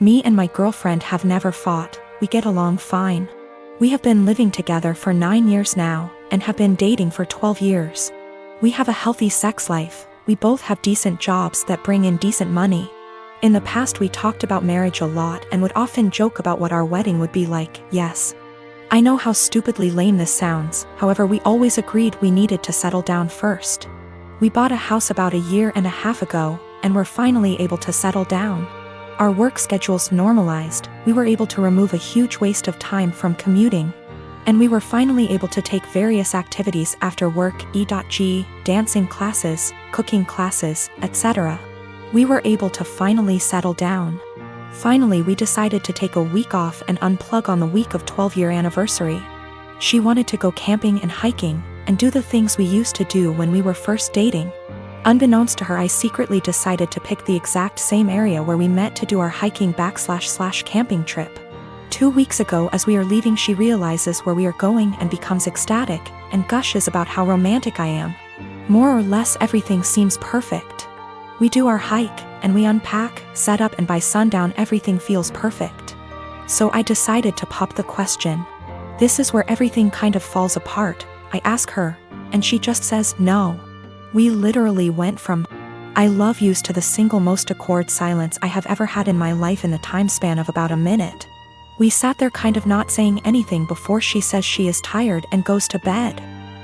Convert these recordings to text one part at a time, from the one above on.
Me and my girlfriend have never fought, we get along fine. We have been living together for 9 years now, and have been dating for 12 years. We have a healthy sex life, we both have decent jobs that bring in decent money. In the past we talked about marriage a lot and would often joke about what our wedding would be like. Yes, I know how stupidly lame this sounds, however we always agreed we needed to settle down first. We bought a house about 1.5 years ago, and were finally able to settle down. Our work schedules normalized, we were able to remove a huge waste of time from commuting. And we were finally able to take various activities after work, e.g., dancing classes, cooking classes, etc. We were able to finally settle down. Finally we decided to take a week off and unplug on the week of 12-year anniversary. She wanted to go camping and hiking, and do the things we used to do when we were first dating. Unbeknownst to her, I secretly decided to pick the exact same area where we met to do our hiking / camping trip. 2 weeks ago as we are leaving she realizes where we are going and becomes ecstatic, and gushes about how romantic I am. More or less everything seems perfect. We do our hike, and we unpack, set up, and by sundown everything feels perfect. So I decided to pop the question. This is where everything kind of falls apart. I ask her, and she just says no. We literally went from I love yous to the single most awkward silence I have ever had in my life in the time span of about a minute. We sat there kind of not saying anything before she says she is tired and goes to bed.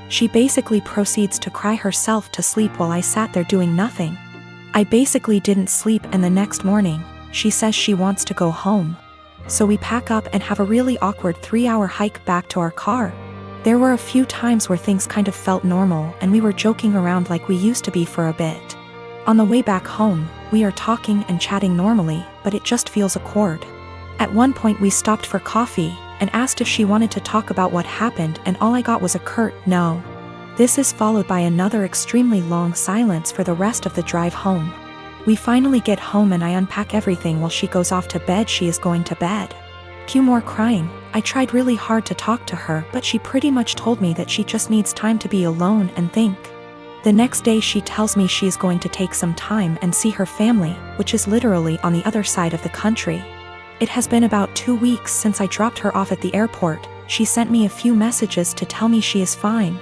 She basically proceeds to cry herself to sleep while I sat there doing nothing. I basically didn't sleep, and the next morning, she says she wants to go home. So we pack up and have a really awkward 3-hour hike back to our car. There were a few times where things kind of felt normal and we were joking around like we used to be for a bit. On the way back home, we are talking and chatting normally, but it just feels awkward. At one point we stopped for coffee, and asked if she wanted to talk about what happened, and all I got was a curt no. This is followed by another extremely long silence for the rest of the drive home. We finally get home and I unpack everything while she goes off to bed. She is going to bed. Cue more crying. I tried really hard to talk to her, but she pretty much told me that she just needs time to be alone and think. The next day she tells me she is going to take some time and see her family, which is literally on the other side of the country. It has been about 2 weeks since I dropped her off at the airport. She sent me a few messages to tell me she is fine,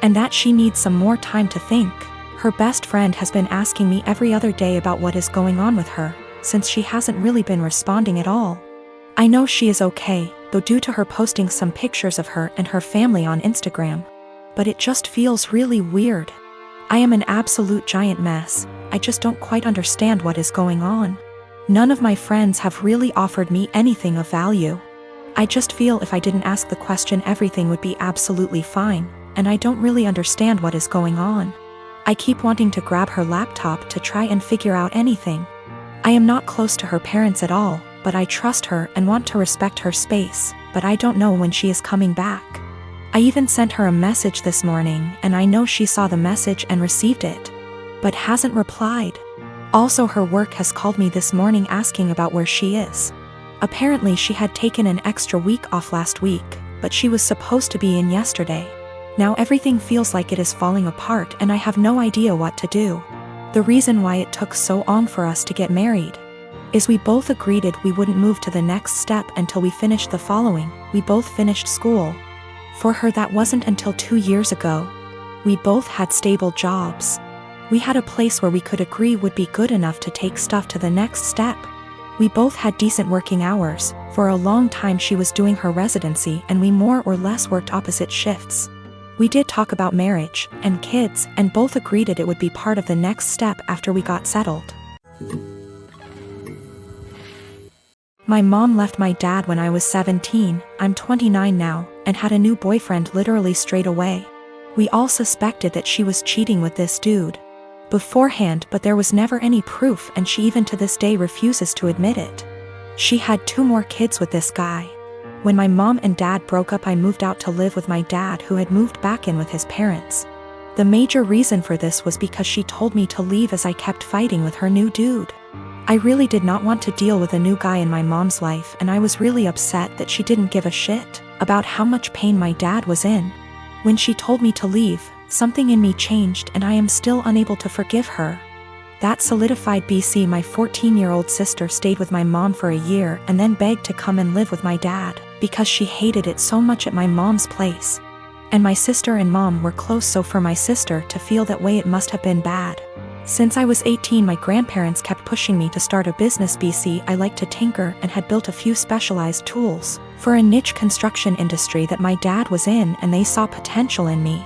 and that she needs some more time to think. Her best friend has been asking me every other day about what is going on with her, since she hasn't really been responding at all. I know she is okay, though, due to her posting some pictures of her and her family on Instagram. But it just feels really weird. I am an absolute giant mess. I just don't quite understand what is going on. None of my friends have really offered me anything of value. I just feel if I didn't ask the question everything would be absolutely fine, and I don't really understand what is going on. I keep wanting to grab her laptop to try and figure out anything. I am not close to her parents at all, but I trust her and want to respect her space, but I don't know when she is coming back. I even sent her a message this morning, and I know she saw the message and received it, but hasn't replied. Also, her work has called me this morning asking about where she is. Apparently she had taken an extra week off last week, but she was supposed to be in yesterday. Now everything feels like it is falling apart and I have no idea what to do. The reason why it took so long for us to get married is we both agreed we wouldn't move to the next step until we finished the following. We both finished school. For her that wasn't until 2 years ago. We both had stable jobs. We had a place where we could agree would be good enough to take stuff to the next step. We both had decent working hours. For a long time she was doing her residency and we more or less worked opposite shifts. We did talk about marriage and kids, and both agreed it would be part of the next step after we got settled. My mom left my dad when I was 17, I'm 29 now, and had a new boyfriend literally straight away. We all suspected that she was cheating with this dude beforehand, but there was never any proof, and she even to this day refuses to admit it. She had 2 more kids with this guy. When my mom and dad broke up, I moved out to live with my dad, who had moved back in with his parents. The major reason for this was because she told me to leave as I kept fighting with her new dude. I really did not want to deal with a new guy in my mom's life, and I was really upset that she didn't give a shit about how much pain my dad was in. When she told me to leave, something in me changed and I am still unable to forgive her. That solidified BC. My 14-year-old sister stayed with my mom for a year and then begged to come and live with my dad, because she hated it so much at my mom's place. And my sister and mom were close, so for my sister to feel that way, it must have been bad. Since I was 18, my grandparents kept pushing me to start a business. BC. I liked to tinker and had built a few specialized tools for a niche construction industry that my dad was in, and they saw potential in me.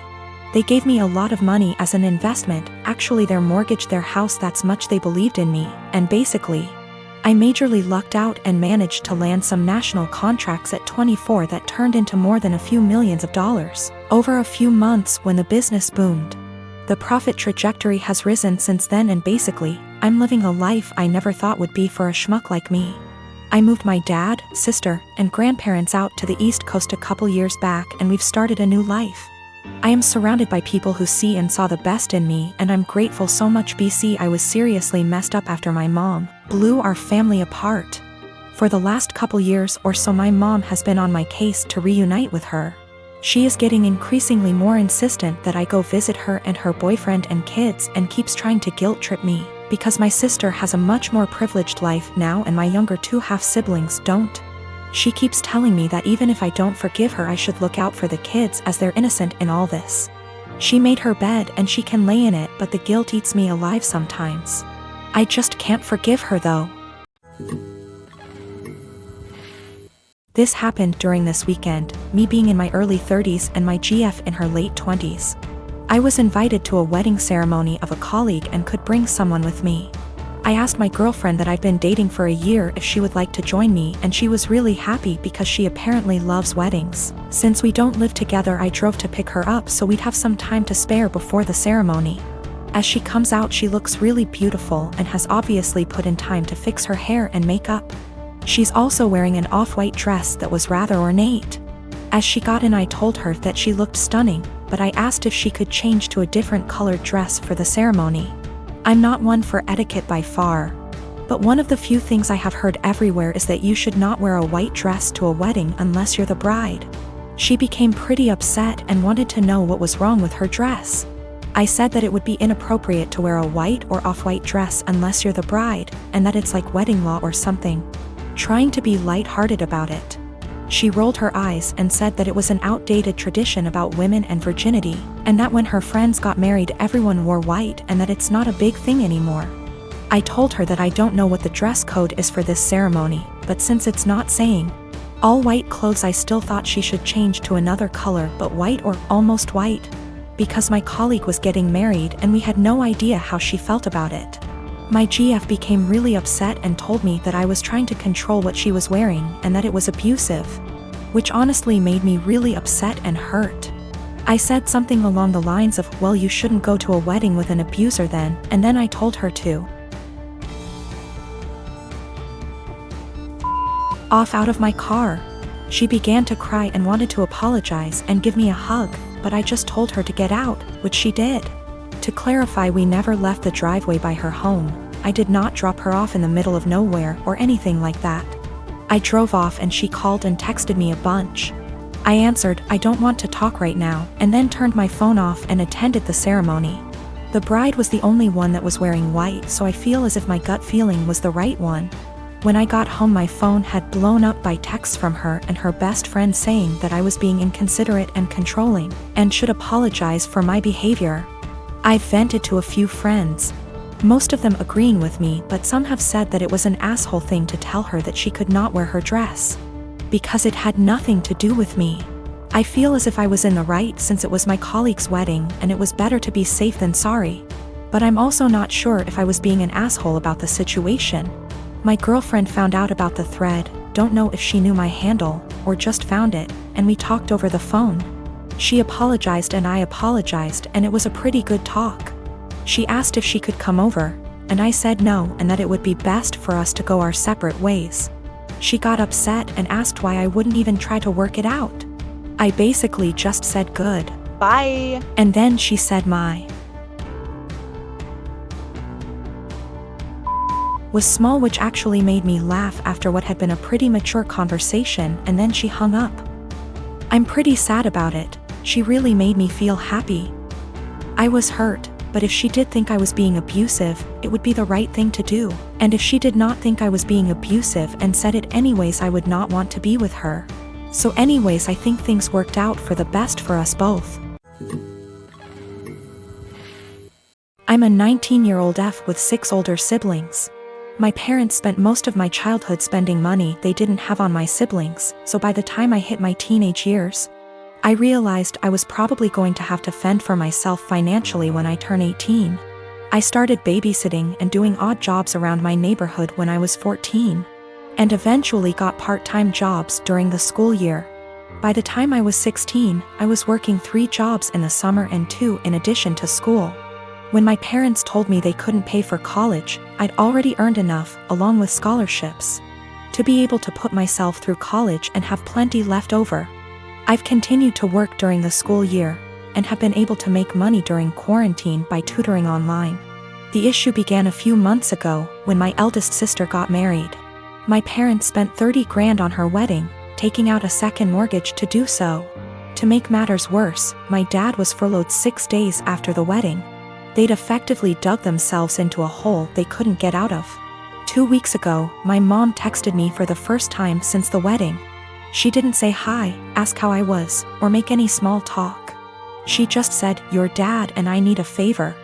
They gave me a lot of money as an investment. Actually, their mortgaged their house, that's much they believed in me, and basically, I majorly lucked out and managed to land some national contracts at 24 that turned into more than a few millions of dollars over a few months when the business boomed. The profit trajectory has risen since then, and basically, I'm living a life I never thought would be for a schmuck like me. I moved my dad, sister, and grandparents out to the East Coast a couple years back, and we've started a new life. I am surrounded by people who see and saw the best in me, and I'm grateful so much. BC. I was seriously messed up after my mom blew our family apart. For the last couple years or so, my mom has been on my case to reunite with her. She is getting increasingly more insistent that I go visit her and her boyfriend and kids, and keeps trying to guilt trip me, because my sister has a much more privileged life now and my younger two half-siblings don't. She keeps telling me that even if I don't forgive her, I should look out for the kids as they're innocent in all this. She made her bed and she can lay in it, but the guilt eats me alive sometimes. I just can't forgive her though. This happened during this weekend, me being in my early 30s and my GF in her late 20s. I was invited to a wedding ceremony of a colleague and could bring someone with me. I asked my girlfriend that I've been dating for a year if she would like to join me, and she was really happy because she apparently loves weddings. Since we don't live together, I drove to pick her up so we'd have some time to spare before the ceremony. As she comes out, she looks really beautiful and has obviously put in time to fix her hair and makeup. She's also wearing an off-white dress that was rather ornate. As she got in, I told her that she looked stunning, but I asked if she could change to a different colored dress for the ceremony. I'm not one for etiquette by far, but one of the few things I have heard everywhere is that you should not wear a white dress to a wedding unless you're the bride. She became pretty upset and wanted to know what was wrong with her dress. I said that it would be inappropriate to wear a white or off-white dress unless you're the bride, and that it's like wedding law or something. Trying to be light-hearted about it. She rolled her eyes and said that it was an outdated tradition about women and virginity, and that when her friends got married everyone wore white, and that it's not a big thing anymore. I told her that I don't know what the dress code is for this ceremony, but since it's not saying all white clothes, I still thought she should change to another color, but white or almost white, because my colleague was getting married and we had no idea how she felt about it. My GF became really upset and told me that I was trying to control what she was wearing and that it was abusive, which honestly made me really upset and hurt. I said something along the lines of, well, you shouldn't go to a wedding with an abuser then, and then I told her to off out of my car. She began to cry and wanted to apologize and give me a hug, but I just told her to get out, which she did. To clarify, we never left the driveway by her home. I did not drop her off in the middle of nowhere or anything like that. I drove off and she called and texted me a bunch. I answered, I don't want to talk right now, and then turned my phone off and attended the ceremony. The bride was the only one that was wearing white, so I feel as if my gut feeling was the right one. When I got home, my phone had blown up by texts from her and her best friend saying that I was being inconsiderate and controlling, and should apologize for my behavior. I've vented to a few friends, most of them agreeing with me, but some have said that it was an asshole thing to tell her that she could not wear her dress, because it had nothing to do with me. I feel as if I was in the right since it was my colleague's wedding and it was better to be safe than sorry. But I'm also not sure if I was being an asshole about the situation. My girlfriend found out about the thread, don't know if she knew my handle, or just found it, and we talked over the phone. She apologized and I apologized, and it was a pretty good talk. She asked if she could come over, and I said no, and that it would be best for us to go our separate ways. She got upset and asked why I wouldn't even try to work it out. I basically just said good. Bye. And then she said my was small, which actually made me laugh after what had been a pretty mature conversation, and then she hung up. I'm pretty sad about it. She really made me feel happy. I was hurt, But if she did think I was being abusive, it would be the right thing to do. And if she did not think I was being abusive and said it anyways, I would not want to be with her. So anyways, I think things worked out for the best for us both. I'm a 19-year-old F with 6 older siblings. My parents spent most of my childhood spending money they didn't have on my siblings, so by the time I hit my teenage years, I realized I was probably going to have to fend for myself financially when I turn 18. I started babysitting and doing odd jobs around my neighborhood when I was 14, and eventually got part-time jobs during the school year. By the time I was 16, I was working 3 jobs in the summer and 2 in addition to school. When my parents told me they couldn't pay for college, I'd already earned enough, along with scholarships, to be able to put myself through college and have plenty left over. I've continued to work during the school year, and have been able to make money during quarantine by tutoring online. The issue began a few months ago, when my eldest sister got married. My parents spent $30 grand on her wedding, taking out a second mortgage to do so. To make matters worse, my dad was furloughed 6 days after the wedding. They'd effectively dug themselves into a hole they couldn't get out of. 2 weeks ago, my mom texted me for the first time since the wedding. She didn't say hi, ask how I was, or make any small talk. She just said, "Your dad and I need a favor.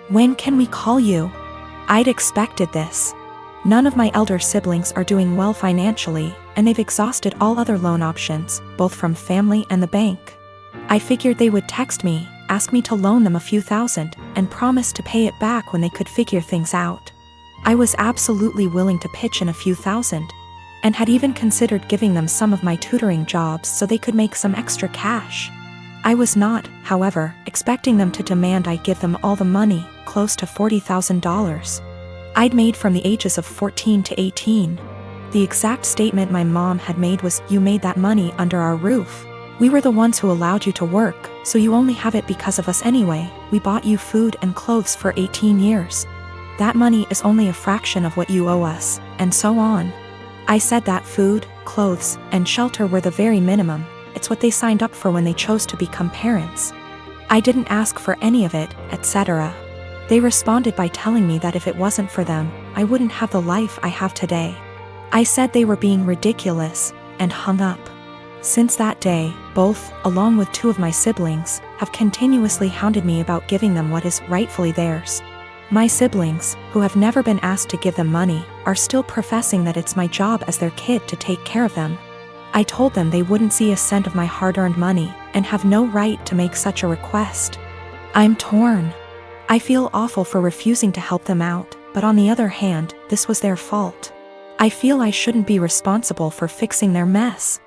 When can we call you?" I'd expected this. None of my elder siblings are doing well financially, and they've exhausted all other loan options, both from family and the bank. I figured they would text me, ask me to loan them a few thousand, and promise to pay it back when they could figure things out. I was absolutely willing to pitch in a few thousand, and had even considered giving them some of my tutoring jobs so they could make some extra cash. I was not, however, expecting them to demand I give them all the money, close to $40,000. I'd made from the ages of 14 to 18. The exact statement my mom had made was, "You made that money under our roof. We were the ones who allowed you to work, so you only have it because of us anyway. We bought you food and clothes for 18 years. That money is only a fraction of what you owe us," and so on. I said that food, clothes, and shelter were the very minimum. It's what they signed up for when they chose to become parents. I didn't ask for any of it, etc. They responded by telling me that if it wasn't for them, I wouldn't have the life I have today. I said they were being ridiculous, and hung up. Since that day, both, along with 2 of my siblings, have continuously hounded me about giving them what is rightfully theirs. My siblings, who have never been asked to give them money, are still professing that it's my job as their kid to take care of them. I told them they wouldn't see a cent of my hard-earned money, and have no right to make such a request. I'm torn. I feel awful for refusing to help them out, but on the other hand, this was their fault. I feel I shouldn't be responsible for fixing their mess.